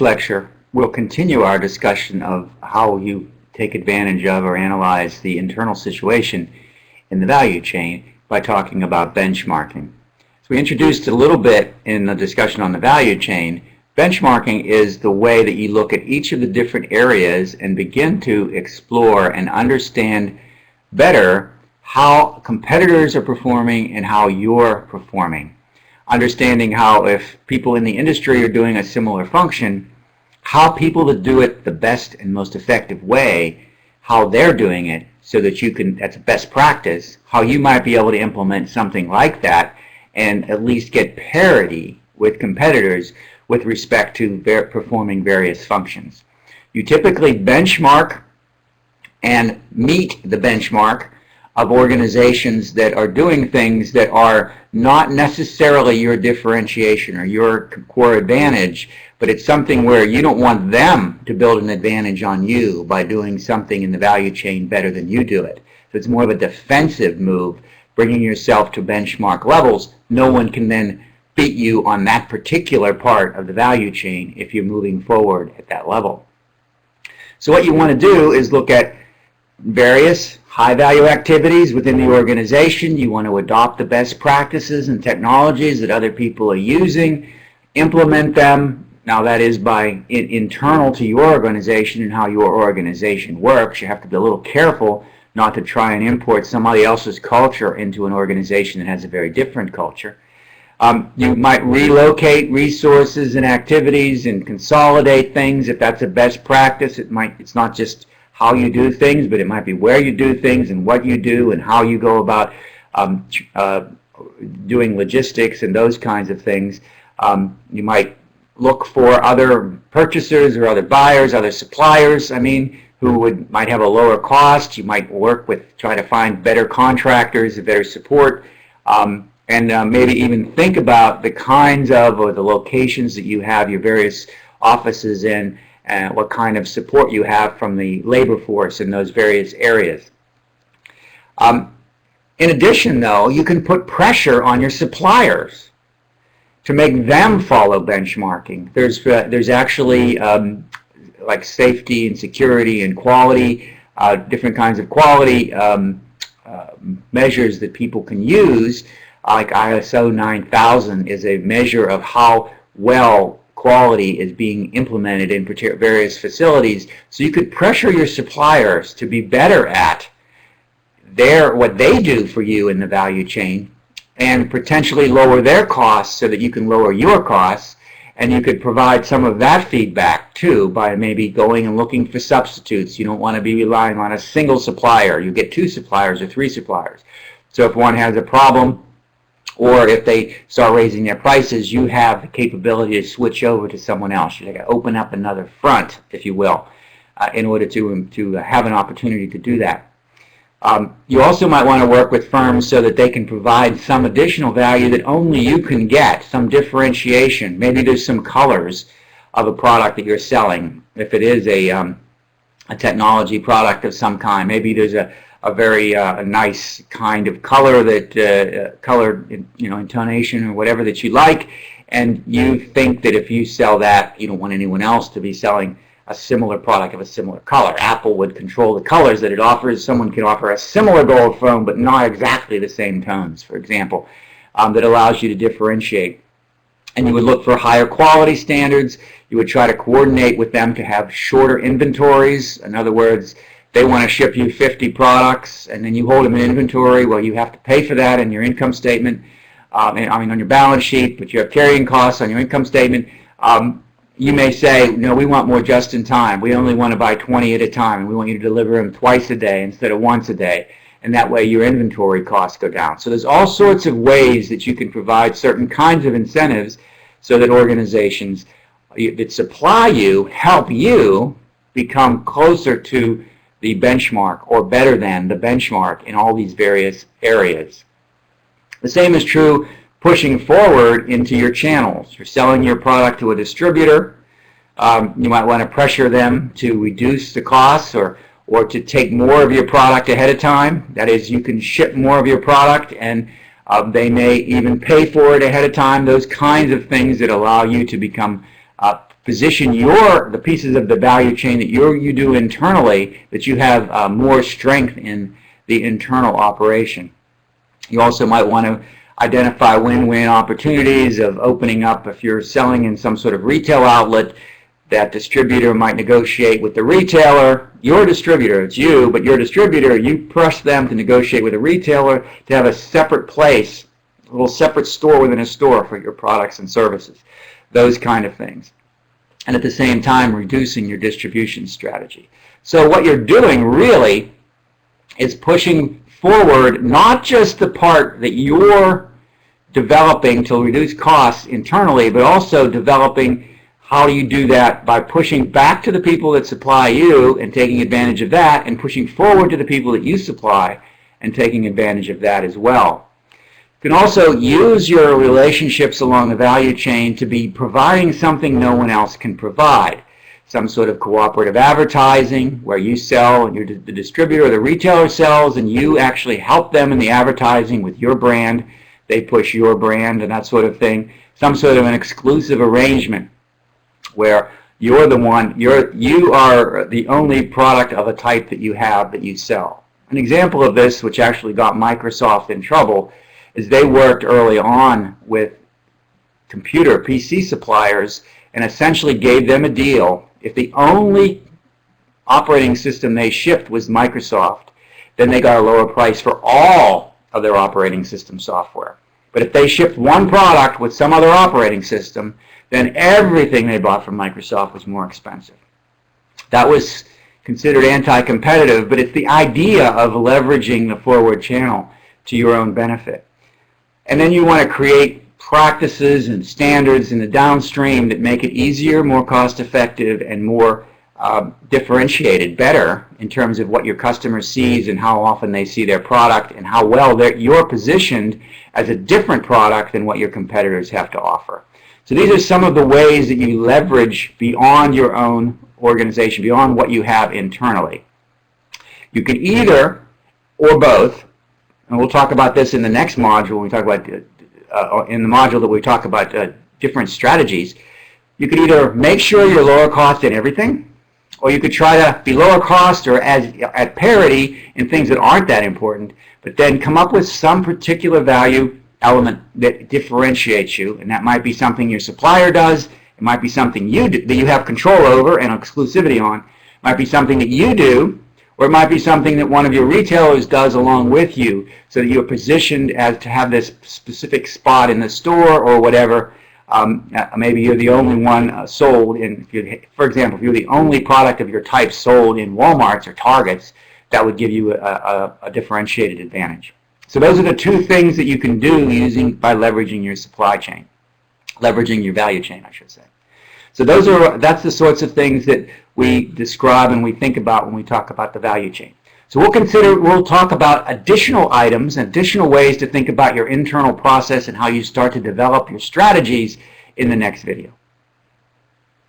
lecture, we'll continue our discussion of how you take advantage of or analyze the internal situation in the value chain by talking about benchmarking. So we introduced a little bit in the discussion on the value chain. Benchmarking is the way that you look at each of the different areas and begin to explore and understand better how competitors are performing and how you're performing. Understanding how, if people in the industry are doing a similar function, how people that do it the best and most effective way, how they're doing it, so that you can, that's best practice, how you might be able to implement something like that and at least get parity with competitors with respect to performing various functions. You typically benchmark and meet the benchmark of organizations that are doing things that are not necessarily your differentiation or your core advantage, but it's something where you don't want them to build an advantage on you by doing something in the value chain better than you do it. So it's more of a defensive move, bringing yourself to benchmark levels. No one can then beat you on that particular part of the value chain if you're moving forward at that level. So what you want to do is look at various high-value activities within the organization. You want to adopt the best practices and technologies that other people are using, implement them. Now that is by internal to your organization and how your organization works. You have to be a little careful not to try and import somebody else's culture into an organization that has a very different culture. You might relocate resources and activities and consolidate things if that's a best practice. It's not just how you do things, but it might be where you do things and what you do and how you go about doing logistics and those kinds of things. You might look for other purchasers or other buyers, other suppliers, who might have a lower cost. You might work with, try to find better contractors, better support, and maybe even think about the kinds of or the locations that you have your various offices in, and what kind of support you have from the labor force in those various areas. In addition, though, you can put pressure on your suppliers to make them follow benchmarking. There's actually like safety and security and quality, different kinds of quality measures that people can use, like ISO 9000 is a measure of how well quality is being implemented in various facilities. So you could pressure your suppliers to be better at what they do for you in the value chain and potentially lower their costs so that you can lower your costs. And you could provide some of that feedback too by maybe going and looking for substitutes. You don't want to be relying on a single supplier. You get 2 suppliers or 3 suppliers. So if one has a problem, or if they start raising their prices, you have the capability to switch over to someone else. You open up another front, if you will, in order to have an opportunity to do that. You also might want to work with firms so that they can provide some additional value that only you can get, some differentiation. Maybe there's some colors of a product that you're selling. If it is a technology product of some kind, maybe there's a very nice kind of color that color, intonation or whatever that you like, and you think that if you sell that, you don't want anyone else to be selling a similar product of a similar color. Apple would control the colors that it offers. Someone can offer a similar gold phone, but not exactly the same tones, for example, that allows you to differentiate. And you would look for higher quality standards. You would try to coordinate with them to have shorter inventories. In other words, they want to ship you 50 products, and then you hold them in inventory. Well, you have to pay for that in your income statement, on your balance sheet, but you have carrying costs on your income statement. You may say, no, we want more just in time. We only want to buy 20 at a time, and we want you to deliver them twice a day instead of once a day. And that way your inventory costs go down. So there's all sorts of ways that you can provide certain kinds of incentives so that organizations that supply you help you become closer to the benchmark or better than the benchmark in all these various areas. The same is true pushing forward into your channels. You're selling your product to a distributor. You might want to pressure them to reduce the costs or to take more of your product ahead of time. That is, you can ship more of your product and they may even pay for it ahead of time. Those kinds of things that allow you to become position the pieces of the value chain that you do internally, that you have more strength in the internal operation. You also might want to identify win-win opportunities of opening up. If you're selling in some sort of retail outlet, that distributor might negotiate with the retailer, your distributor, it's you, but your distributor, you press them to negotiate with a retailer to have a separate place, a little separate store within a store for your products and services, those kind of things. And at the same time, reducing your distribution strategy. So what you're doing really is pushing forward not just the part that you're developing to reduce costs internally, but also developing how do you do that by pushing back to the people that supply you and taking advantage of that, and pushing forward to the people that you supply and taking advantage of that as well. You can also use your relationships along the value chain to be providing something no one else can provide. Some sort of cooperative advertising where you sell and the distributor or the retailer sells, and you actually help them in the advertising with your brand. They push your brand and that sort of thing. Some sort of an exclusive arrangement where you're the one, you are the only product of a type that you have that you sell. An example of this, which actually got Microsoft in trouble, is they worked early on with PC suppliers and essentially gave them a deal. If the only operating system they shipped was Microsoft, then they got a lower price for all of their operating system software. But if they shipped one product with some other operating system, then everything they bought from Microsoft was more expensive. That was considered anti-competitive, but it's the idea of leveraging the forward channel to your own benefit. And then you want to create practices and standards in the downstream that make it easier, more cost-effective, and more differentiated, better in terms of what your customer sees and how often they see their product and how well you're positioned as a different product than what your competitors have to offer. So these are some of the ways that you leverage beyond your own organization, beyond what you have internally. You can either, or both, and we'll talk about this in the next module when we talk about, in the module that we talk about different strategies. You could either make sure you're lower cost in everything, or you could try to be lower cost or at parity in things that aren't that important, but then come up with some particular value element that differentiates you, and that might be something your supplier does, it might be something you do, that you have control over and exclusivity on, it might be something that you do, or it might be something that one of your retailers does along with you, so that you're positioned as to have this specific spot in the store or whatever. Maybe you're the only one sold in, for example, if you're the only product of your type sold in Walmarts or Targets, that would give you a differentiated advantage. So those are the two things that you can do by leveraging your supply chain, leveraging your value chain, I should say. So that's the sorts of things that we describe and we think about when we talk about the value chain. So we'll talk about additional items, additional ways to think about your internal process and how you start to develop your strategies in the next video.